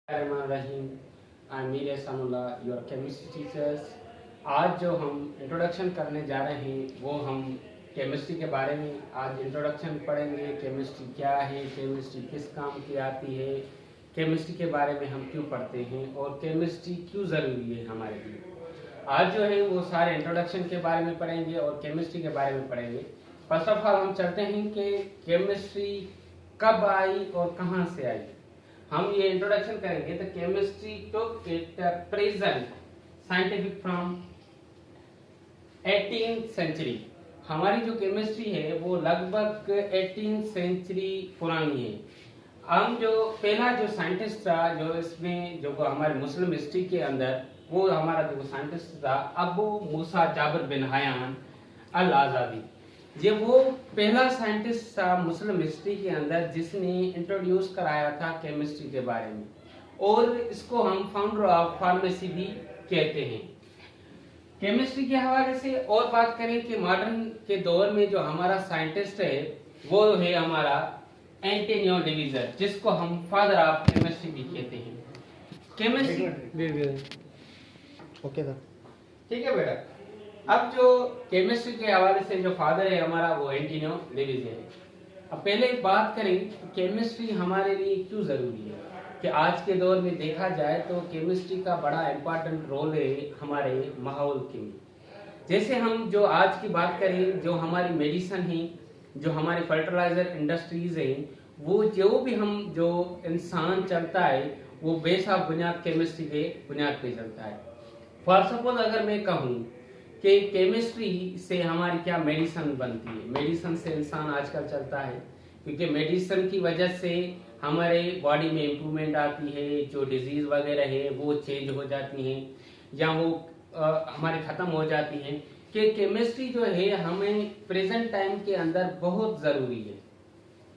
Rahim I am Mir Ehsanullah your chemistry teachers. आज जो हम इंट्रोडक्शन करने जा रहे हैं वो हम केमिस्ट्री के बारे में आज इंट्रोडक्शन पढ़ेंगे। केमिस्ट्री क्या है, केमिस्ट्री किस काम की आती है, केमिस्ट्री के बारे में हम क्यों पढ़ते हैं और केमिस्ट्री क्यों ज़रूरी है हमारे लिए। आज जो है वो सारे इंट्रोडक्शन के बारे में पढ़ेंगे और केमिस्ट्री के बारे में पढ़ेंगे। फर्स्ट ऑफ ऑल हम चलते हैं कि केमिस्ट्री कब आई और कहाँ से आई। हम ये इंट्रोडक्शन करेंगे। The chemistry took it present scientific from 18th century. हमारी जो केमिस्ट्री है वो लगभग 18th सेंचुरी पुरानी है। हम जो पहला जो साइंटिस्ट था जो इसमें जो हमारे मुस्लिम हिस्ट्री के अंदर वो हमारा जो साइंटिस्ट था अबू मूसा जाबिर बिन हयान अल आज़ादी। ये वो पहला साइंटिस्ट था मुस्लिम हिस्ट्री के अंदर जिसने इंट्रोड्यूस कराया था केमिस्ट्री के बारे में, और इसको हम फाउंडर ऑफ फार्मेसी भी कहते हैं। केमिस्ट्री के हवाले से और बात करें कि मॉडर्न के दौर में जो हमारा साइंटिस्ट है वो है हमारा एंटोनियो डिवीजर, जिसको हम फादर ऑफ केमिस्ट्री भी कहते हैं। केमिस्ट्री ओके सर, ठीक है बेटा। अब जो केमिस्ट्री के हवाले से जो फादर है हमारा वो एंटोनियो डिवीजर है। अब पहले बात करें कि केमिस्ट्री हमारे लिए क्यों जरूरी है। कि आज के दौर में देखा जाए तो केमिस्ट्री का बड़ा इम्पोर्टेंट रोल है हमारे माहौल के में। जैसे हम जो आज की बात करें, जो हमारी मेडिसिन है, जो हमारे फर्टिलाइजर इंडस्ट्रीज है, वो जो भी हम जो इंसान चलता है वो बेसाब बुनियाद केमिस्ट्री के बुनियाद पे चलता है। फॉर सपोज अगर मैं कहूँ कि केमिस्ट्री से हमारी क्या मेडिसिन बनती है, मेडिसिन से इंसान आजकल चलता है, क्योंकि मेडिसिन की वजह से हमारे बॉडी में इम्प्रूवमेंट आती है, जो डिजीज वगैरह है वो चेंज हो जाती हैं या वो हमारे खत्म हो जाती हैं। कि केमिस्ट्री जो है हमें प्रेजेंट टाइम के अंदर बहुत ज़रूरी है।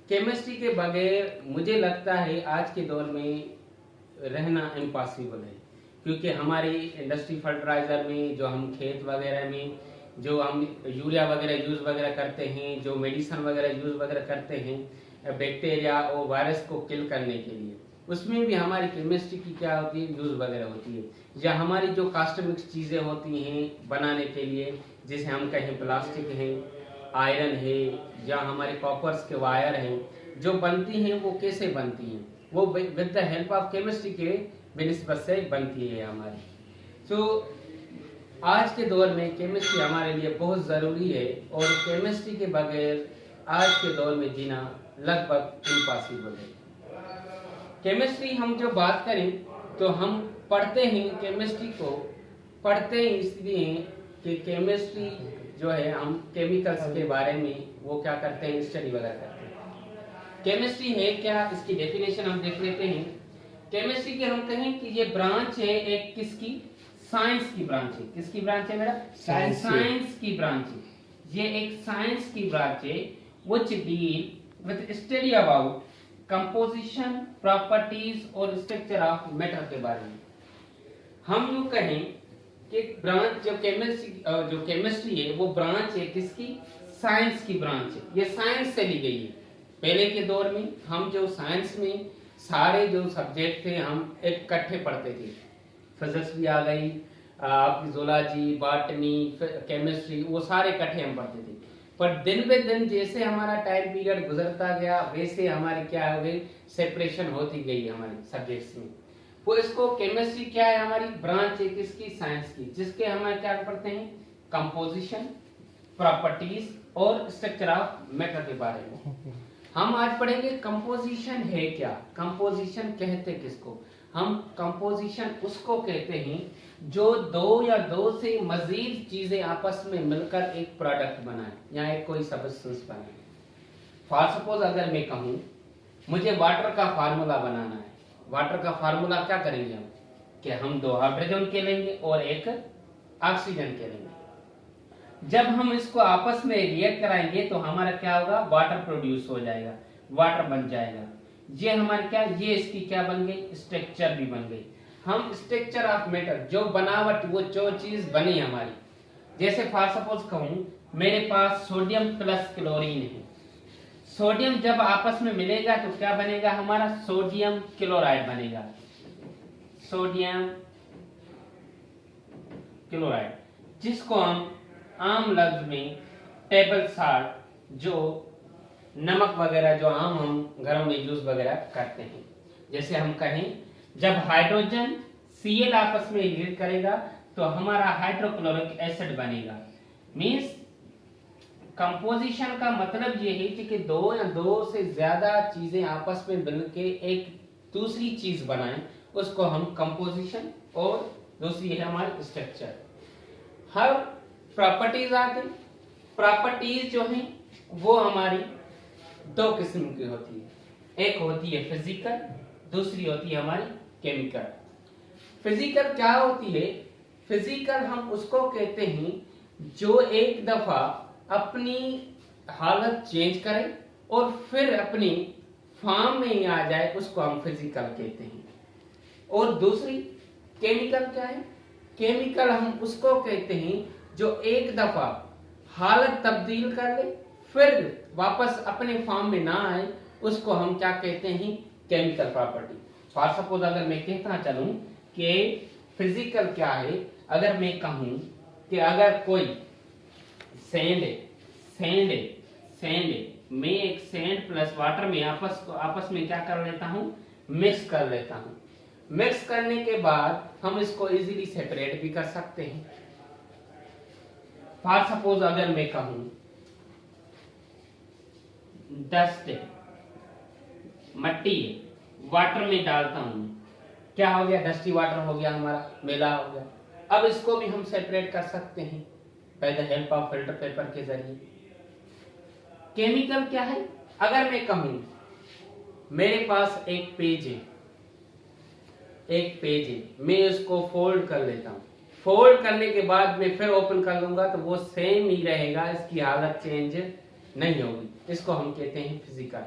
केमिस्ट्री के बगैर मुझे लगता है आज के दौर में रहना इम्पॉसिबल है, क्योंकि हमारी इंडस्ट्री फर्टिलाइजर में जो हम खेत वगैरह में जो हम यूरिया वगैरह यूज़ वगैरह करते हैं, जो मेडिसिन वगैरह यूज़ वगैरह करते हैं बैक्टीरिया और वायरस को किल करने के लिए, उसमें भी हमारी केमिस्ट्री की क्या होती है, यूज़ वगैरह होती है। या हमारी जो कास्टमिक्स चीज़ें होती हैं बनाने के लिए, जैसे हम कहें प्लास्टिक है, आयरन है, या हमारे कॉपर्स के वायर हैं जो बनती हैं, वो कैसे बनती हैं, वो with the help of chemistry के बेनिस्बत से बनती है हमारी। तो आज के दौर में केमिस्ट्री हमारे लिए बहुत ज़रूरी है, और केमिस्ट्री के बगैर आज के दौर में जीना लगभग इम्पॉसिबल है। केमिस्ट्री हम जो बात करें तो हम पढ़ते हैं, केमिस्ट्री को पढ़ते हैं इसलिए कि केमिस्ट्री जो है हम केमिकल्स के बारे में वो क्या करते हैं, स्टडी वगैरह करते हैं। केमिस्ट्री है क्या, इसकी डेफिनेशन हम देख लेते हैं। केमिस्ट्री के हम कहें कि ये ब्रांच है एक किसकी, साइंस की ब्रांच है। किसकी ब्रांच है मेरा, साइंस की ब्रांच है। ये एक साइंस की ब्रांच है which deal with study about composition, properties और स्ट्रक्चर ऑफ मैटर के बारे में। हम यूं कहें कि ब्रांच जो केमिस्ट्री है वो ब्रांच है किसकी, साइंस की ब्रांच है। ये साइंस से ली गई है। पहले के दौर में हम जो साइंस में सारे जो सब्जेक्ट थे हम इकट्ठे पढ़ते थे। फिजिक्स भी आ गई, आपकी जूलॉजी, बॉटनी, केमिस्ट्री, वो सारे इकट्ठे हम पढ़ते थे। पर दिन बे दिन जैसे हमारा टाइम पीरियड गुजरता गया वैसे हमारी क्या हो गई, सेपरेशन होती गई हमारे सब्जेक्ट्स में। वो इसको केमिस्ट्री क्या है, हमारी ब्रांच है किसकी, साइंस की, जिसके हमारे क्या पढ़ते हैं, कंपोजिशन, प्रॉपर्टीज और स्ट्रक्चर ऑफ मैटर के बारे में। हम आज पढ़ेंगे कंपोजिशन है क्या, कंपोजिशन कहते किसको। हम कंपोजिशन उसको कहते हैं जो दो या दो से मजीद चीजें आपस में मिलकर एक प्रोडक्ट बनाए या एक कोई सब्सटेंस बनाए। फॉर सपोज अगर मैं कहूं मुझे वाटर का फार्मूला बनाना है, वाटर का फार्मूला क्या करेंगे हम कि हम दो हाइड्रोजन के लेंगे और एक ऑक्सीजन के लेंगे। जब हम इसको आपस में रिएक्ट कराएंगे तो हमारा क्या होगा, वाटर प्रोड्यूस हो जाएगा, वाटर बन जाएगा। ये हमारे क्या, ये इसकी क्या बन गई, स्ट्रक्चर भी बन गई। हम स्ट्रक्चर ऑफ मैटर जो बनावट, वो जो चीज बनी हमारी, जैसे फॉर सपोज कहूं मेरे पास सोडियम प्लस क्लोरीन है। सोडियम जब आपस में मिलेगा तो क्या बनेगा हमारा, सोडियम क्लोराइड बनेगा। सोडियम क्लोराइड, जिसको हम आम लफ्ज में टेबल साल्ट, जो नमक वगैरह जो आम हम घरों में यूज वगैरह करते हैं। जैसे हम कहें जब हाइड्रोजन Cl आपस में रिएक्ट करेगा तो हमारा हाइड्रोक्लोरिक एसिड बनेगा। मींस कंपोजिशन का मतलब ये है कि दो या दो से ज्यादा चीजें आपस में मिलकर एक दूसरी चीज बनाएं, उसको हम कंपोजिशन, और दूसरी है हमारी स्ट्रक्चर। हर प्रॉपर्टीज आती, प्रॉपर्टीज जो हैं वो हमारी दो किस्म की होती है, एक होती है फिजिकल, दूसरी होती है हमारी केमिकल। फिजिकल क्या होती है? फिजिकल हम उसको कहते हैं जो एक दफा अपनी हालत चेंज करे और फिर अपनी फॉर्म में ही आ जाए, उसको हम फिजिकल कहते हैं। और दूसरी केमिकल क्या है? केमिकल हम उसको कहते हैं जो एक दफा हालत तब्दील कर ले फिर वापस अपने फॉर्म में ना आए, उसको हम क्या कहते हैं? Chemical property. फॉर सपोज अगर मैं कहता चलूं कि फिजिकल क्या है, अगर मैं कहूं कि अगर कोई सैंड है, मैं एक सैंड प्लस वाटर में आपस में क्या कर लेता हूं? मिक्स कर लेता हूं। मिक्स करने के बाद हम इसको इजीली सेपरेट भी कर सकते हैं। फॉर सपोज अगर मैं कहूं डस्ट है, मट्टी है, वाटर में डालता हूं, क्या हो गया? डस्टी वाटर हो गया, हमारा मेला हो गया। अब इसको भी हम सेपरेट कर सकते हैं by the help of filter paper के जरिए। केमिकल क्या है? अगर मैं कहूं मेरे पास एक पेज है, मैं इसको फोल्ड कर लेता हूं, फोल्ड करने के बाद मैं फिर ओपन कर लूंगा तो वो सेम ही रहेगा, इसकी हालत चेंज नहीं होगी। इसको हम कहते हैं फिजिकल।